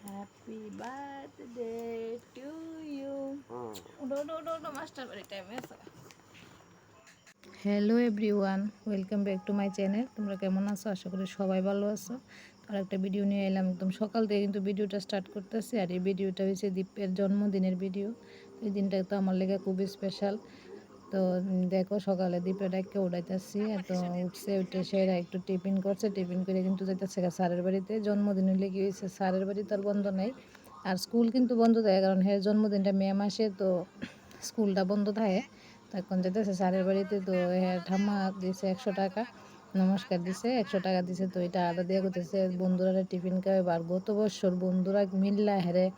Happy birthday to you. No, master বাড়ি টাইমে আছে। Hello everyone, welcome back to my channel. তোমরা কেমন আছো? আশা করি সবাই ভালো আছো। আর একটা ভিডিও নিয়ে এলাম একদম সকাল থেকে, কিন্তু ভিডিওটা স্টার্ট করতেছি। আর এই ভিডিওটা হচ্ছে দীপের জন্মদিনের ভিডিও। এই দিনটা তো আমার লেগে খুবই স্পেশাল। তো দেখো সকালে দীপের ডাইকে উঠাইতেছি, তো উঠছে, উঠে সেরা একটু টিফিন করছে, টিফিন করে কিন্তু যাইতেছে স্যারের বাড়িতে। জন্মদিন লেগে হয়েছে, স্যারের বাড়ি তো আর বন্ধ নেই, আর স্কুল কিন্তু বন্ধ থাকে, কারণ হ্যাঁ জন্মদিনটা মে মাসে, তো স্কুলটা বন্ধ থাকে। তো এখন যেতেছে স্যারের বাড়িতে। তো হ্যাঁ ঠাম্মা দিছে 100 টাকা, নমস্কার দিছে, 100 টাকা দিছে। তো এটা আদা দিয়ে করতেছে বন্ধুরা টিফিন খাওয়াবে। আর গত বছর বন্ধুরা মিল্লা হেরে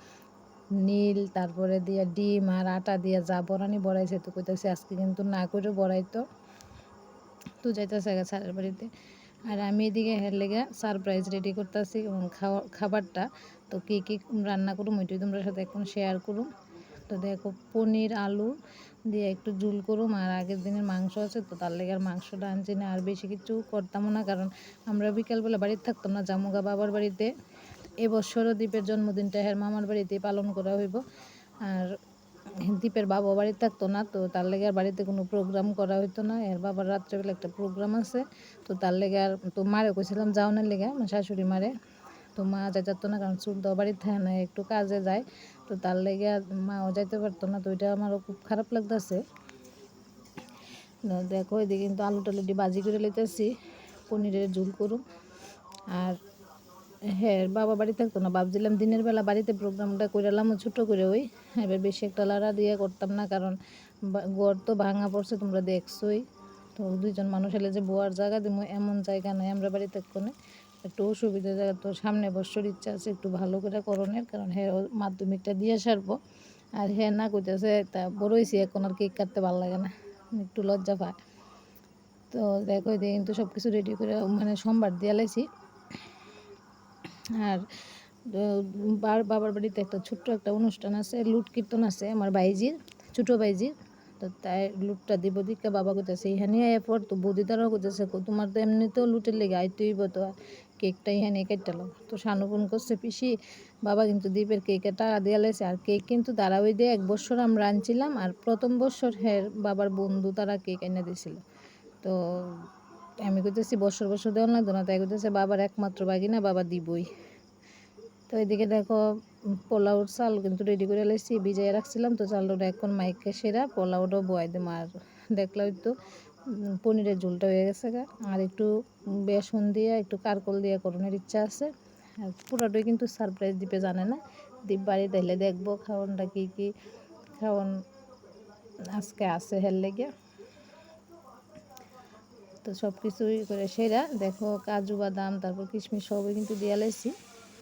নীল তারপরে দিয়ে ডিম আর আটা দিয়ে যা বড়ানি বড়াইছে, তো কইতাছে আজকে কিন্তু না করে বড়াইতো। তো যাইতেছে স্যারের বাড়িতে, আর আমি এদিকে হের লেগে সারপ্রাইজ রেডি করতেছি এবং খাবারটা তো কী কী রান্না করুম ওইটাই তোমরা সাথে এখন শেয়ার করুম। তো দেখো পনির আলু দিয়ে একটু ঝুল করুম, আর আগের দিনের মাংস আছে, তো তার লেগে আর মাংসটা আনছি না, আর বেশি কিছু করতামও না, কারণ আমরা বিকালবেলা বাড়িতে থাকতাম না, জামুগা বাবার বাড়িতে। এবছরও দ্বীপের জন্মদিনটা হের মামার বাড়িতেই পালন করা হইব। আর দীপের বাবা বাড়িতে থাকতো না, তো তার লেগে আর বাড়িতে কোনো প্রোগ্রাম করা হইতো না। এর বাবার রাত্রেবেলা একটা প্রোগ্রাম আছে, তো তার লেগে আর তো মারে কইছিলাম যাওনের লেগে, আমার শাশুড়ি মারে। তো মা যাইতো না, কারণ চুল তো বাড়িতে থাকে না, একটু কাজে যায়, তো তার লেগে আর মাও যাইতে পারতো না। তো ওইটা আমারও খুব খারাপ লাগতেছে। দেখো এদিকে কিন্তু আলু টালু দিয়ে ভাজি করে লইতেছি, পনিরের ঝুল করুম। আর হ্যাঁ বাবা বাড়ি থাকতো না, ভাবছিলাম দিনের বেলা বাড়িতে প্রোগ্রামটা কইরালাম ছোটো করে, ওই এবার বেশি একটা লাড়া দিয়ে করতাম না, কারণ ঘর তো ভাঙা পড়ছে তোমরা দেখছোই। তো দুইজন মানুষ এলে যে বোয়ার জায়গা দিব এমন জায়গা নাই আমরা বাড়িতে কোনে, একটু অসুবিধা জায়গা। তো সামনে বছর ইচ্ছা আছে একটু ভালো করে করণের, কারণ হ্যাঁ মাধ্যমিকটা দিয়ে সারবো। আর হ্যাঁ না কইতেছে তা বড় হয়েছি, এখন আর কেক কাটতে ভালো লাগে না, একটু লজ্জা পায়। তো দেখো এদিকে কিন্তু সব কিছু রেডি করে মানে সোমবার দিয়ে লাইছি। আর বাবার বাড়িতে একটা ছোট্ট একটা অনুষ্ঠান আছে, লুট কীর্তন আছে আমার বাইজির, ছোটো বাইজির। তো তাই লুটটা দিব দিকে বাবা কইতেছে ইহানি এরপর তো বৌদি তারাও কইতেছে তোমার তো এমনিতেও লুটের লেগে আইতেইব, তো কেকটা ইহানি কেটেল। তো শানু ফোন করছে পিসি, বাবা কিন্তু দ্বীপের কেকের টাকা দিয়ে লাইছে। আর কেক কিন্তু তারা ওই দিয়ে 1 বছর আমরা আনছিলাম, আর প্রথম বছর হ্যাঁ বাবার বন্ধু তারা কেক এনে দিছিল। তো আমি কইতেছি বছর বছর দেওয়া লাগতো না, তাই কইতেছে বাবার একমাত্র বাগিনা, বাবা দিবই। তো এদিকে দেখো পোলাওর চাল কিন্তু রেডি করে লাইছি, ভিজাই রাখছিলাম। তো চালটা এখন মাইকে সেরা পোলাওটাও বয়াই দেবো। আর দেখলাম তো পনিরের ঝোলটা হয়ে গেছে গা, আর একটু বেসন দিয়ে একটু কারকল দিয়ে করণের ইচ্ছা আছে। আর পুরোটাই কিন্তু সারপ্রাইজ দিতে জানে না, দ্বীপ বাড়ি তাইলে দেখবো খাওয়ানটা কী কী খাওয়ান আজকে আছে হের লেগে। তো সব কিছুই করে সেরা দেখো কাজু বাদাম তারপর কিশমিশ সবই কিন্তু দিয়ে লাইছি।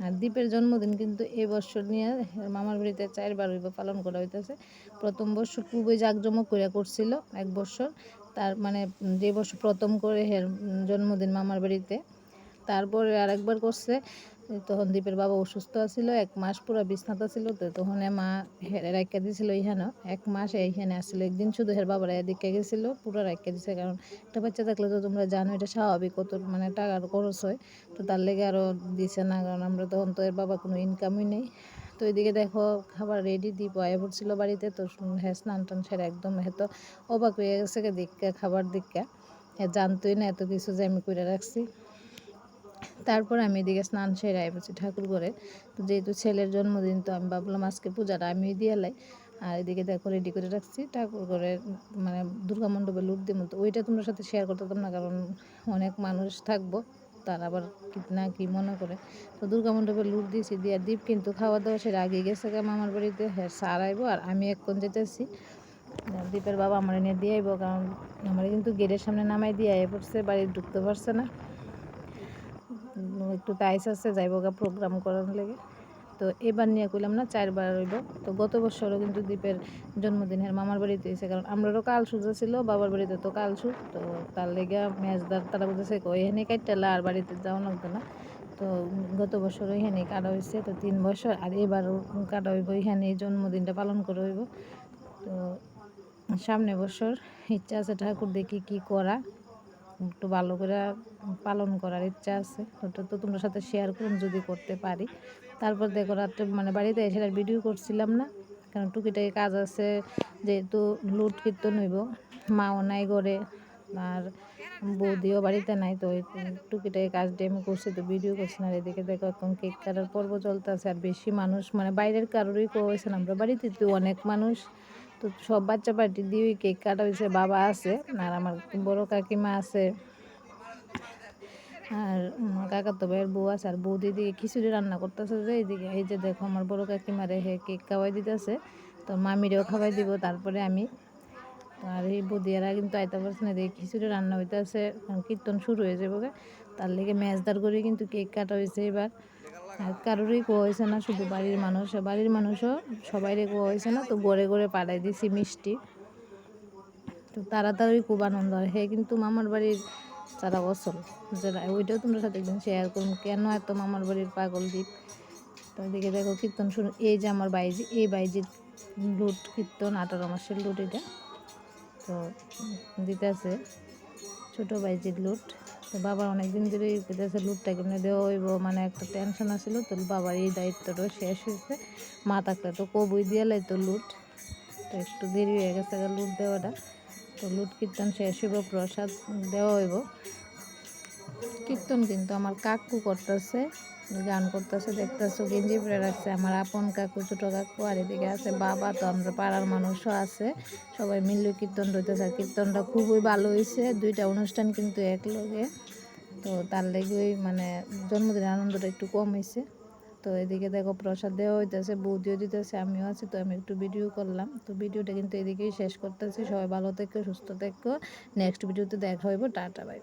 আর দ্বীপের জন্মদিন কিন্তু এবছর নিয়ে মামার বাড়িতে 4বার হইব পালন করা হইতেছে। প্রথম বছর খুবই জাঁকজমক করে করছিল 1 বছর, তার মানে যে বছর প্রথম করে হের জন্মদিন মামার বাড়িতে, তারপরে আরেকবার করছে। তখন দ্বীপের বাবা অসুস্থ ছিল, 1 মাস পুরো বিছনাতে ছিল। তো তখন মা হেরে রাখিয়া দিয়েছিল এইখানে 1 মাস, এইখানে আসছিল একদিন শুধু হের বাবার এদিকে গেছিলো, পুরো রাখিয়া দিছে। কারণ একটা বাচ্চা থাকলে তো তোমরা জানো এটা স্বাভাবিক, কত মানে টাকার খরচ হয়। তো তার লেগে আরও দিছে না, কারণ আমরা তখন তো এর বাবা কোনো ইনকামই নেই। তো এদিকে দেখো খাবার রেডি, দ্বীপ আয়া পড়ছিল বাড়িতে। তো হ্যাঁ স্নান টান সেরে একদম এত অবাক হয়ে গেছে দিকটা খাবার দিকটা, হ্যাঁ জানতোই না এত কিছু যে আমি করে রাখছি। তারপর আমি এদিকে স্নান সেরে আইছি ঠাকুর ঘরে। তো যেহেতু ছেলের জন্মদিন, তো আমি ভাবলাম আজকে পূজাটা আমি দিয়ে লাই। আর এদিকে দেখো রেডি করে রাখছি ঠাকুর ঘরে, মানে দুর্গা মণ্ডপে লুট দিব। তো ওইটা তোমার সাথে শেয়ার করতাম না, কারণ অনেক মানুষ থাকবো, তারা আবার কি না কি মনে করে। তো দুর্গা মণ্ডপে লুট দিয়েছি, দিয়ে দ্বীপ কিন্তু খাওয়া দাওয়া সেরে আগে গেছে মামার বাড়িতে, হ্যাঁ সার আইব। আর আমি এখন যেতেছি, দ্বীপের বাবা আমার নিয়ে দিয়ে আইব, কারণ আমার কিন্তু গেটের সামনে নামাই দিয়ে আয় পড়ছে, বাড়ি ঢুকতে পারছে না, একটু তাইস আছে যাইব গা প্রোগ্রাম করার লেগে। তো এবার নিয়ে কইলাম না 4বার হইব। তো গত বছরও কিন্তু দ্বীপের জন্মদিনের মামার বাড়িতে হয়েছে, কারণ আমরারও কাল সুজা ছিল, বাবার বাড়িতে তো কাল সুজ। তো তার লেগে মেজদার তারা বলতেছে এখানে কাটতেলা আর বাড়িতে যাওয়া লাগতো না। তো গত বছর ওইখানে কাটা হয়েছে, তো 3 বছর, আর এবারও কাটা হইব, এখানে জন্মদিনটা পালন করা হইব। তো সামনে বছর ইচ্ছা আছে ঠাকুর দেখি কি করা, একটু ভালো করে পালন করার ইচ্ছা আছে। ওটা তো তোমার সাথে শেয়ার করুন যদি করতে পারি। তারপর দেখো রাত্রে মানে বাড়িতে এসে আর ভিডিও করছিলাম না, কারণ টুকিটাকি কাজ আছে, যেহেতু লুট কীর্তন হইব, মাও নাই ঘরে আর বৌদিও বাড়িতে নাই, তো ওই টুকিটাকি কাজ দিয়ে আমি করছি, তো ভিডিও করছি না। আর এদিকে দেখো এখন কেক কাটার পর্ব চলতেছে, আর বেশি মানুষ মানে বাইরের কারোরই হয়েছে না, আমরা বাড়িতে তো অনেক মানুষ, তো সব বাচ্চা পার্টি দিয়ে কেক কাটা হয়েছে। বাবা আছে আর আমার বড় কাকিমা আছে, আর কাকাতো ভাইয়ের বউ আছে, আর বৌদি দিকে খিচুড়ি রান্না করতেছে। যে এইদিকে এই যে দেখো আমার বড় কাকিমারে হে কেক খাওয়াই দিতেছে, তো মামিরেও খাওয়াই দিব, তারপরে আমি। তো আর এই বৌদিয়ারা কিন্তু আইতে পারছে না, দেখি খিচুড়ি রান্না হইতেছে, কীর্তন শুরু হয়ে যাবে, তার লেগে মেজদার করে কিন্তু কেক কাটা হয়েছে এবার। আর কারোরই কোয়া হয়েছে না, শুধু বাড়ির মানুষও সবাইরে কোয়া হয়েছে না, তো গড়ে গড়ে পাঠাই দিছি মিষ্টি। তো তাড়াতাড়ি খুব আনন্দ হয়। হে কিন্তু মামার বাড়ির যারা অসল, যারা ওইটাও তোমরা সাথে একদিন শেয়ার করুন, কেন এত মামার বাড়ির পাগল দ্বীপ। তো এদিকে দেখো কীর্তন শুরু, এই যে আমার বাইজি, এই বাইজির লুট কীর্তন 18 মাসের লুট এটা, তো দিতেছে ছোটো বাইজির লুট। তো বাবার অনেক দিন ধরে দিতেছে লুটটা কেমনি দেওয়া হইব, মানে একটা টেনশন আসলো, তো বাবার এই দায়িত্বটা শেষ হয়েছে। মা থাকলে তো কবই দিয়ে লাইতো লুট, তো একটু দেরি হয়ে গেছে লুট দেওয়াটা। তো লুট কীর্তন শেষ হইব, প্রসাদ দেওয়া হইব। কীর্তন কিন্তু আমার কাকু করতেছে, গান করতেছে, দেখতেছো গেঞ্জি পরে রাখছে আমার আপন কাকু, ছোটো কাকু, আর এদিকে আছে বাবা, তো আমরা পাড়ার মানুষও আছে, সবাই মিলে কীর্তন হইতেছে। আর কীর্তনটা খুবই ভালো হয়েছে, দুইটা অনুষ্ঠান কিন্তু একলগে, তো তার লেগে ওই মানে জন্মদিনের আনন্দটা একটু কম হয়েছে। তো এদিকে দেখো প্রসাদ দেওয়া হইতেছে, বৌদিও দিতেছে, আমিও আছি, তো আমি একটু ভিডিও করলাম। তো ভিডিওটা কিন্তু এদিকেই শেষ করতেছি। সবাই ভালো থেকো, সুস্থ থেকো, নেক্সট ভিডিওতে দেখা হইব, টাটা বাই।